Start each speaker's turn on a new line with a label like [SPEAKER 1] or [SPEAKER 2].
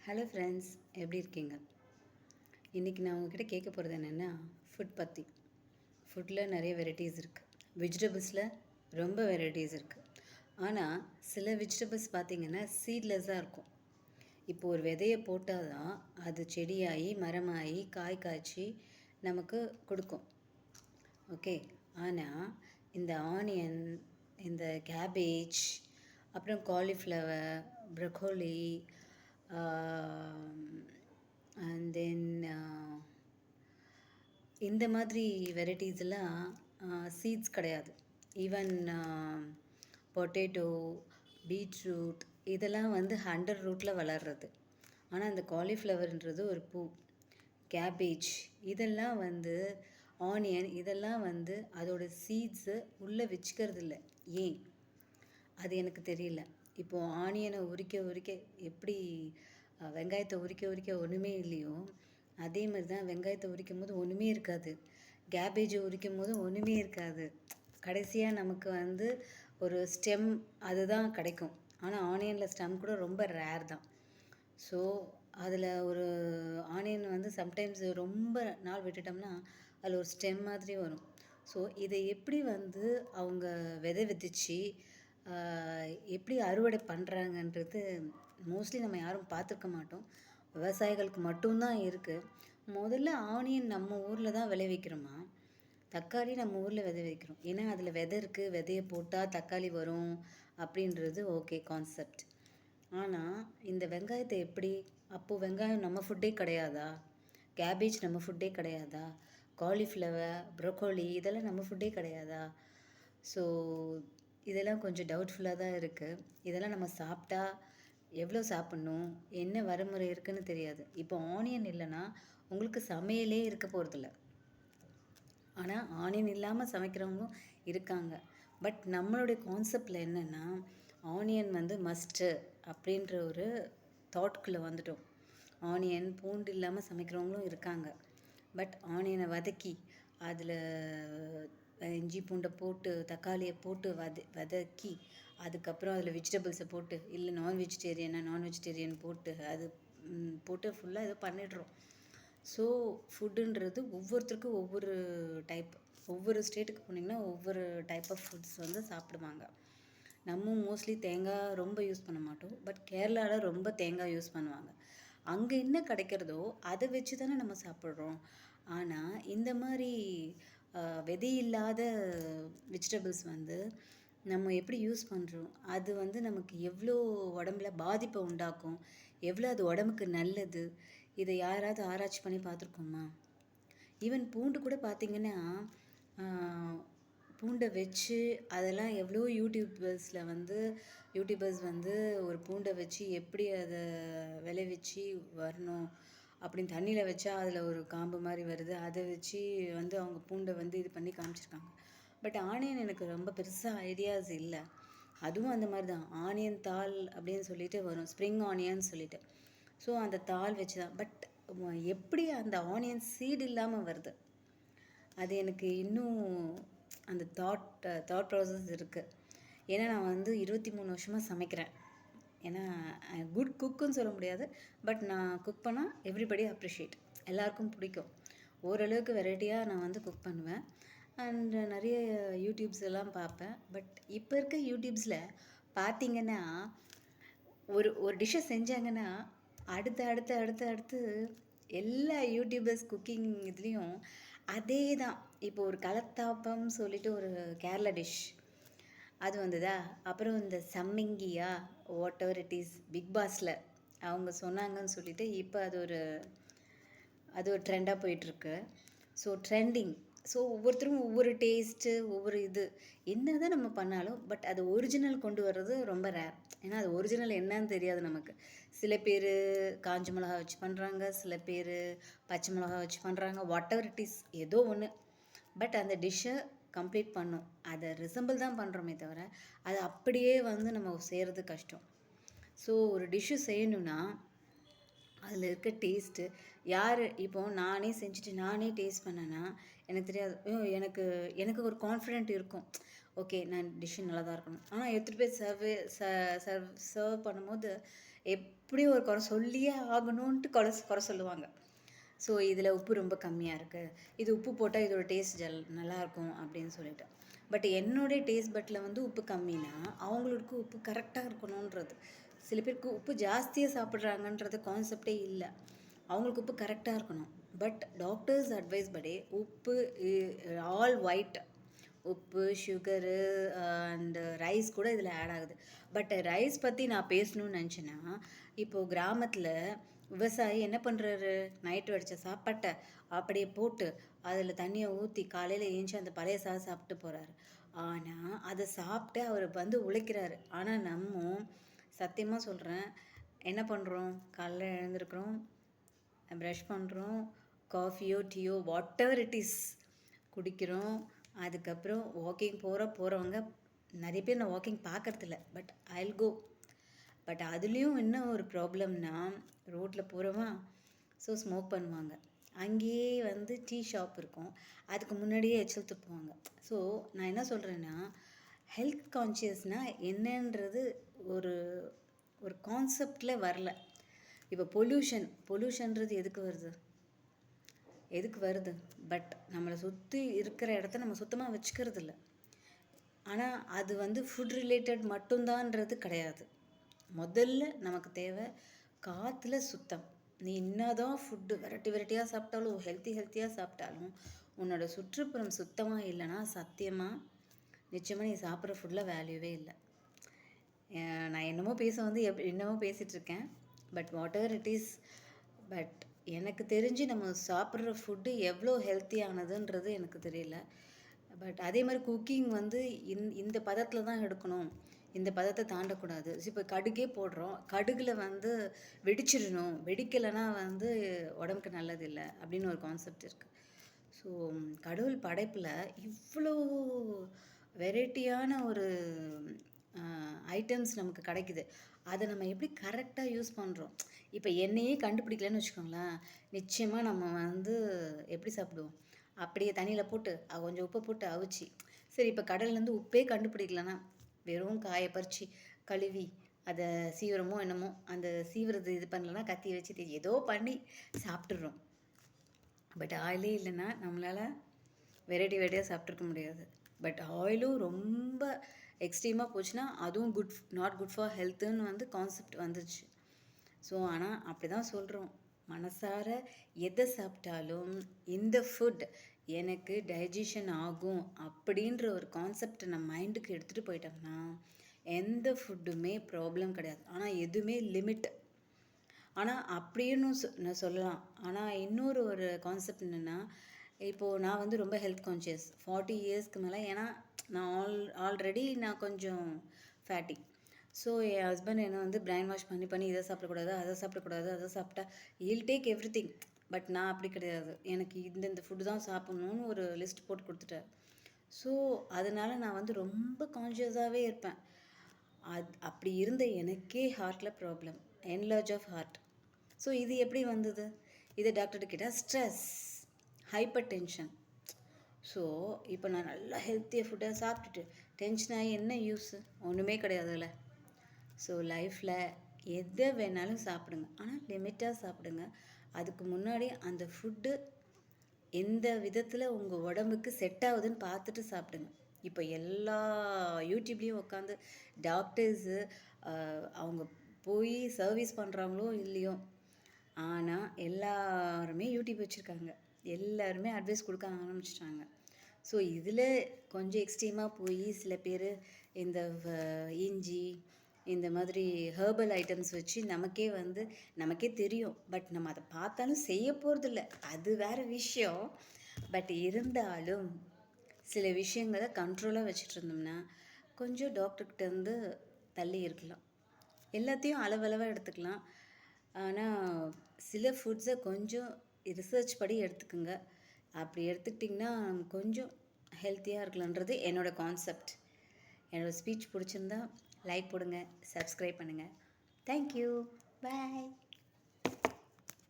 [SPEAKER 1] Hello friends, எப்படி இருக்கீங்க? இன்றைக்கி நான் உங்ககிட்ட கேட்க போகிறது என்னென்னா, ஃபுட் பற்றி. ஃபுட்டில் நிறைய வெரைட்டிஸ் இருக்குது. வெஜிடபிள்ஸில் ரொம்ப வெரைட்டிஸ் இருக்குது. ஆனால் சில வெஜிடபிள்ஸ் பார்த்திங்கன்னா சீட்லெஸ்ஸாக இருக்கும். இப்போ ஒரு விதையை போட்டால் தான் அது செடியாகி மரமாகி காய் காய்ச்சி நமக்கு கொடுக்கும். ஓகே. ஆனால் இந்த ஆனியன், இந்த கேபேஜ், அப்புறம் காலிஃப்ளவர், ப்ரொக்கோலி, அண்ட் தென் இந்த மாதிரி வெரைட்டிஸ் எல்லாம் சீட்ஸ் கிடையாது. ஈவன் பொட்டேட்டோ, பீட்ரூட் இதெல்லாம் வந்து 100 ரூட்டில் வளர்றது. ஆனால் இந்த காலிஃப்ளவர்ன்றது ஒரு பூ. கேபேஜ் இதெல்லாம் வந்து, ஆனியன் இதெல்லாம் வந்து அதோட சீட்ஸு உள்ளே வச்சுக்கிறது இல்லை. ஏன்? அது எனக்கு தெரியல. இப்போது ஆனியனை உரிக்க எப்படி வெங்காயத்தை உரிக்க ஒன்றுமே இல்லையோ, அதே மாதிரி தான் வெங்காயத்தை உரிக்கும் போது ஒன்றுமே இருக்காது, கேபேஜை உரிக்கும் போது ஒன்றுமே இருக்காது. கடைசியாக நமக்கு வந்து ஒரு ஸ்டெம் அதுதான் கிடைக்கும். ஆனால் ஆனியனில் ஸ்டெம் கூட ரொம்ப ரேர் தான். ஸோ அதில் ஒரு ஆனியன் வந்து சம்டைம்ஸ் ரொம்ப நாள் விட்டுட்டோம்னா அதில் ஒரு ஸ்டெம் மாதிரி வரும். ஸோ இதை எப்படி வந்து அவங்க விதை விதைச்சி எப்படி அறுவடை பண்ணுறாங்கன்றது மோஸ்ட்லி நம்ம யாரும் பார்த்துருக்க மாட்டோம். விவசாயிகளுக்கு மட்டும்தான் இருக்குது. முதல்ல ஆனியன் நம்ம ஊரில் தான் விளைவிக்கிறோமா, தக்காளி நம்ம ஊரில் விதை வைக்கிறோம். ஏன்னா அதில் விதை இருக்குது, விதையை போட்டால் தக்காளி வரும் அப்படின்றது ஓகே கான்செப்ட். ஆனால் இந்த வெங்காயத்தை எப்படி? அப்போது வெங்காயம் நம்ம ஃபுட்டே கிடையாதா? கேபேஜ் நம்ம ஃபுட்டே கிடையாதா? காலிஃப்ளவர், ப்ரொக்கோலி இதெல்லாம் நம்ம ஃபுட்டே கிடையாதா? ஸோ இதெல்லாம் கொஞ்சம் டவுட்ஃபுல்லாக தான் இருக்குது. இதெல்லாம் நம்ம சாப்பிட்டா எவ்வளோ சாப்பிட்ணும், என்ன வரைமுறை இருக்குதுன்னு தெரியாது. இப்போ ஆனியன் இல்லைன்னா உங்களுக்கு சமையலே இருக்க போகிறதில்ல. ஆனால் ஆனியன் இல்லாமல் சமைக்கிறவங்களும் இருக்காங்க. பட் நம்மளுடைய கான்செப்டில் என்னென்னா, ஆனியன் வந்து மஸ்ட்டு அப்படின்ற ஒரு தாட்குள்ளே வந்துட்டோம். ஆனியன் பூண்டு இல்லாமல் சமைக்கிறவங்களும் இருக்காங்க. பட் ஆனியனை வதக்கி அதில் இஞ்சி பூண்டை போட்டு தக்காளியை போட்டு வதக்கி அதுக்கப்புறம் அதில் வெஜிடபிள்ஸை போட்டு, இல்லை நான் வெஜிடேரியன் போட்டு அது போட்டு ஃபுல்லாக ஏதோ பண்ணிடுறோம். ஸோ ஃபுட்டுன்றது ஒவ்வொருத்தருக்கும் ஒவ்வொரு டைப். ஒவ்வொரு ஸ்டேட்டுக்கு போனீங்கன்னா ஒவ்வொரு டைப் ஆஃப் ஃபுட்ஸ் வந்து சாப்பிடுவாங்க. நம்ம மோஸ்ட்லி தேங்காய் ரொம்ப யூஸ் பண்ண மாட்டோம். பட் கேரளாவில் ரொம்ப தேங்காய் யூஸ் பண்ணுவாங்க. அங்கே என்ன கிடைக்கிறதோ அதை வச்சு தானே நம்ம சாப்பிட்றோம். ஆனால் இந்த மாதிரி விதை இல்லாத வெஜிடபிள்ஸ் வந்து நம்ம எப்படி யூஸ் பண்ணுறோம், அது வந்து நமக்கு எவ்வளோ உடம்புல பாதிப்பை உண்டாக்கும், எவ்வளோ அது உடம்புக்கு நல்லது, இதை யாராவது ஆராய்ச்சி பண்ணி பார்த்துருக்கோமா? ஈவன் பூண்டு கூட பார்த்திங்கன்னா, பூண்டை வச்சு அதெல்லாம் எவ்வளோ யூடியூபர்ஸ் வந்து ஒரு பூண்டை வச்சு எப்படி அதை விளைவிச்சு வரணும் அப்படின்னு தண்ணியில் வச்சா அதில் ஒரு காம்பு மாதிரி வருது, அதை வச்சு வந்து அவங்க பூண்டை வந்து இது பண்ணி காமிச்சிருக்காங்க. பட் ஆனியன் எனக்கு ரொம்ப பெருசாக ஐடியாஸ் இல்லை. அதுவும் அந்த மாதிரி தான், ஆனியன் தால் அப்படின்னு சொல்லிட்டு வரும், ஸ்ப்ரிங் ஆனியன் சொல்லிட்டு. ஸோ அந்த தால் வச்சு தான். பட் எப்படி அந்த ஆனியன் சீடு இல்லாமல் வருது, அது எனக்கு இன்னும் அந்த தாட் ப்ராசஸ் இருக்குது. ஏன்னா நான் வந்து 23 வருஷமாக சமைக்கிறேன். ஏன்னா குட் குக்குன்னு சொல்ல முடியாது. பட் நான் குக் பண்ணால் எவ்ரிபடி அப்ரிஷியேட், எல்லாருக்கும் பிடிக்கும். ஓரளவுக்கு வெரைட்டியாக நான் வந்து குக் பண்ணுவேன். அண்ட் நிறைய யூடியூப்ஸ் எல்லாம் பார்ப்பேன். பட் இப்போ இருக்க யூடியூப்ஸில் பார்த்திங்கன்னா ஒரு டிஷ்ஷை செஞ்சாங்கன்னா அடுத்து எல்லா யூடியூபர்ஸ் குக்கிங் இதுலேயும் அதே தான். இப்போ ஒரு கலத்தாப்பம் சொல்லிட்டு ஒரு கேரளா டிஷ் அது வந்ததா, அப்புறம் இந்த சம்மிங்கியா whatever it is, big பாஸில் அவங்க சொன்னாங்கன்னு சொல்லிட்டு இப்போ அது ஒரு ட்ரெண்டாக போயிட்டுருக்கு. So trending. ஸோ ஒவ்வொருத்தரும் ஒவ்வொரு டேஸ்ட்டு, ஒவ்வொரு இது என்ன தான் நம்ம பண்ணாலும் பட் அது ஒரிஜினல் கொண்டு வர்றது ரொம்ப ரேர். ஏன்னா அது ஒரிஜினல் என்னன்னு தெரியாது நமக்கு. சில பேர் காஞ்ச மிளகா வச்சு பண்ணுறாங்க, சில பேர் பச்சை மிளகா வச்சு பண்ணுறாங்க, வாட் எவர் இட் இஸ், ஏதோ ஒன்று. பட் அந்த டிஷ்ஷை கம்ப்ளீட் பண்ணும், அதை ரிசம்பிள் தான் பண்ணுறோமே தவிர அது அப்படியே வந்து நம்ம செய்கிறது கஷ்டம். ஸோ ஒரு டிஷ்ஷு செய்யணுன்னா அதில் இருக்க டேஸ்ட்டு யார், இப்போது நானே செஞ்சுட்டு நானே டேஸ்ட் பண்ணேன்னா எனக்கு தெரியாது. எனக்கு ஒரு கான்ஃபிடென்ட் இருக்கும், ஓகே நான் டிஷ்ஷு நல்லா தான் இருக்கணும். ஆனால் எடுத்துகிட்டு போய் சர்வ் பண்ணும்போது எப்படியும் ஒரு குறை சொல்லியே ஆகணுன்ட்டு குறை சொல்லுவாங்க. ஸோ இதில் உப்பு ரொம்ப கம்மியாக இருக்குது, இது உப்பு போட்டால் இதோட டேஸ்ட் நல்லாயிருக்கும் அப்படின்னு சொல்லிட்டு. பட் என்னுடைய டேஸ்ட் பட்டில் வந்து உப்பு கம்மினா அவங்களுக்கு உப்பு கரெக்டாக இருக்கணுன்றது. சில பேருக்கு உப்பு ஜாஸ்தியாக சாப்பிட்றாங்கன்றது கான்செப்டே இல்லை. அவங்களுக்கு உப்பு கரெக்டாக இருக்கணும். பட் டாக்டர்ஸ் அட்வைஸ் படி உப்பு ஆல் ஒயிட், உப்பு, சுகரு அண்டு ரைஸ் கூட இதில் ஆட் ஆகுது. பட் ரைஸ் பற்றி நான் பேசணும்னு நினச்சேன்னா, இப்போது கிராமத்தில் விவசாயி என்ன பண்ணுறாரு, நைட்டு வடித்த சாப்பாட்டை அப்படியே போட்டு அதில் தண்ணியை ஊற்றி காலையில் ஏஞ்சி அந்த பழைய சாதம் சாப்பிட்டு போகிறாரு. ஆனால் அதை சாப்பிட்டு அவர் வந்து உழைக்கிறாரு. ஆனால் நம்ம சத்தியமாக சொல்கிறேன், என்ன பண்ணுறோம், காலைல எழுந்திருக்கிறோம், ப்ரஷ் பண்ணுறோம், காஃபியோ டீயோ வாட் எவர் இட் இஸ் குடிக்கிறோம். அதுக்கப்புறம் வாக்கிங் போகிறவங்க நிறைய பேர் நான் வாக்கிங் பார்க்கறதில்ல, பட் ஐல் கோ. பட் அதுலேயும் என்ன ஒரு ப்ராப்ளம்னா, ரோட்டில் போகிறவன் ஸோ ஸ்மோக் பண்ணுவாங்க. அங்கேயே வந்து டீ ஷாப் இருக்கும், அதுக்கு முன்னாடியே எச்சல் துப்புவாங்க. ஸோ நான் என்ன சொல்கிறேன்னா, ஹெல்த் கான்ஷியஸ்னால் என்னன்றது ஒரு ஒரு கான்செப்டில் வரல. இப்போ பொல்யூஷன்றது எதுக்கு வருது? பட் நம்மளை சுற்றி இருக்கிற இடத்த நம்ம சுத்தமாக வச்சுக்கிறது இல்லை. ஆனால் அது வந்து ஃபுட் ரிலேட்டட் மட்டும்தான்றது கிடையாது. முதல்ல நமக்கு தேவை காற்றுல சுத்தம். நீ என்னதான் ஃபுட்டு வெரைட்டியாக சாப்பிட்டாலும், ஹெல்த்தியாக சாப்பிட்டாலும், உன்னோட சுற்றுப்புறம் சுத்தமாக இல்லைன்னா சத்தியமாக நிச்சயமாக நீ சாப்பிட்ற ஃபுட்டில் வேல்யூவே இல்லை. நான் என்னமோ பேசிகிட்ருக்கேன். But whatever it is, but எனக்கு தெரிஞ்சு நம்ம சாப்பிட்ற ஃபுட்டு எவ்வளோ ஹெல்த்தியானதுன்றது எனக்கு தெரியல. பட் அதே மாதிரி குக்கிங் வந்து இந்த பதத்தில் தான் எடுக்கணும், இந்த பதத்தை தாண்டக்கூடாது. இப்போ கடுகே போடுறோம், கடுகில் வந்து வெடிக்கலைன்னா வந்து உடம்புக்கு நல்லதில்லை அப்படின்னு ஒரு கான்செப்ட் இருக்குது. ஸோ கடவுள் படைப்பில் இவ்வளோ வெரைட்டியான ஒரு ஐட்டம்ஸ் நமக்கு கிடைக்குது. அதை நம்ம எப்படி கரெக்டாக யூஸ் பண்ணுறோம். இப்போ எண்ணெயே கண்டுபிடிக்கலன்னு வச்சுக்கோங்களேன், நிச்சயமாக நம்ம வந்து எப்படி சாப்பிடுவோம், அப்படியே தண்ணியில் போட்டு கொஞ்சம் உப்பை போட்டு அவிச்சு. சரி, இப்போ கடல்லேருந்து உப்பே கண்டுபிடிக்கலன்னா வெறும் காயை பறித்து கழுவி அதை சீவிரமோ என்னமோ, அந்த சீவிரது இது பண்ணலன்னா கத்தி வச்சு ஏதோ பண்ணி சாப்பிட்றோம். பட் ஆயிலே இல்லைன்னா நம்மளால் வெரைட்டியாக சாப்பிட்ருக்க முடியாது. பட் ஆயிலும் ரொம்ப எக்ஸ்ட்ரீமாக போச்சுன்னா அதுவும் நாட் குட் ஃபார் ஹெல்த்துன்னு வந்து கான்செப்ட் வந்துச்சு. ஸோ ஆனால் அப்படி தான் சொல்கிறோம், மனசார எதை சாப்பிட்டாலும் இந்த ஃபுட் எனக்கு டைஜஷன் ஆகும் அப்படின்ற ஒரு கான்செப்டை நம்ம மைண்டுக்கு எடுத்துகிட்டு போயிட்டோம்னா எந்த ஃபுட்டுமே ப்ராப்ளம் கிடையாது. ஆனால் எதுவுமே லிமிட். ஆனால் அப்படின்னு சொல்லலாம். ஆனால் இன்னொரு ஒரு கான்செப்ட் என்னென்னா, இப்போது நான் வந்து ரொம்ப ஹெல்த் கான்ஷியஸ் 40 இயர்ஸ்க்கு மேலே. ஏன்னா நான் ஆல்ரெடி கொஞ்சம் ஃபேட்டி. ஸோ என் ஹஸ்பண்ட் என்னை வந்து பிரைன் வாஷ் பண்ணி இதை சாப்பிடக்கூடாது, அதை சாப்பிட்டா he'll take everything. But நான் அப்படி கிடையாது. எனக்கு இந்த ஃபுட்டு தான் சாப்பிட்ணுன்னு ஒரு லிஸ்ட் போட்டு கொடுத்துட்டார். ஸோ அதனால் நான் வந்து ரொம்ப கான்ஷியஸாகவே இருப்பேன். அப்படி இருந்த எனக்கே ஹார்ட்டில் problem, enlarge of heart. So இது எப்படி வந்தது? இதை டாக்டர்கிட்ட கேட்டால் ஸ்ட்ரெஸ், ஹைப்பர் டென்ஷன். ஸோ இப்போ நான் நல்லா ஹெல்த்தியாக ஃபுட்டாக சாப்பிட்டுட்டு டென்ஷன் ஆகி என்ன யூஸு? ஒன்றுமே கிடையாதுல்ல. ஸோ லைஃப்பில் எதை வேணாலும் சாப்பிடுங்க, ஆனால் லிமிட்டாக சாப்பிடுங்க. அதுக்கு முன்னாடி அந்த ஃபுட்டு எந்த விதத்தில் உங்கள் உடம்புக்கு செட் ஆகுதுன்னு பார்த்துட்டு சாப்பிடுங்க. இப்போ எல்லா யூடியூப்லேயும் உட்காந்து டாக்டர்ஸு அவங்க போய் சர்வீஸ் பண்ணுறாங்களோ இல்லையோ, ஆனால் எல்லாருமே யூடியூப் வச்சுருக்காங்க, எல்லாருமே அட்வைஸ் கொடுக்க ஆரம்பிச்சிட்டாங்க. ஸோ இதில் கொஞ்சம் எக்ஸ்ட்ரீமாக போய் சில பேர் இந்த இஞ்சி இந்த மாதிரி ஹெர்பல் ஐட்டம்ஸ் வச்சு நமக்கே தெரியும், பட் நம்ம அதை பார்த்தாலும் செய்ய போகிறதில்ல, அது வேறு விஷயம். பட் இருந்தாலும் சில விஷயங்களை கண்ட்ரோலாக வச்சுட்டு இருந்தோம்னா கொஞ்சம் டாக்டர்கிட்டேருந்து தள்ளி இருக்கலாம். எல்லாத்தையும் அளவளவாக எடுத்துக்கலாம். ஆனால் சில ஃபுட்ஸை கொஞ்சம் ரிசர்ச் படி எடுத்துக்கோங்க. அப்படி எடுத்துக்கிட்டிங்கன்னா கொஞ்சம் ஹெல்த்தியாக இருக்கலான்றது என்னோடய கான்செப்ட். என்னோடய ஸ்பீச் பிடிச்சிருந்தா லைக் போடுங்க, சப்ஸ்கிரைப் பண்ணுங்கள். தேங்க்யூ, பாய்.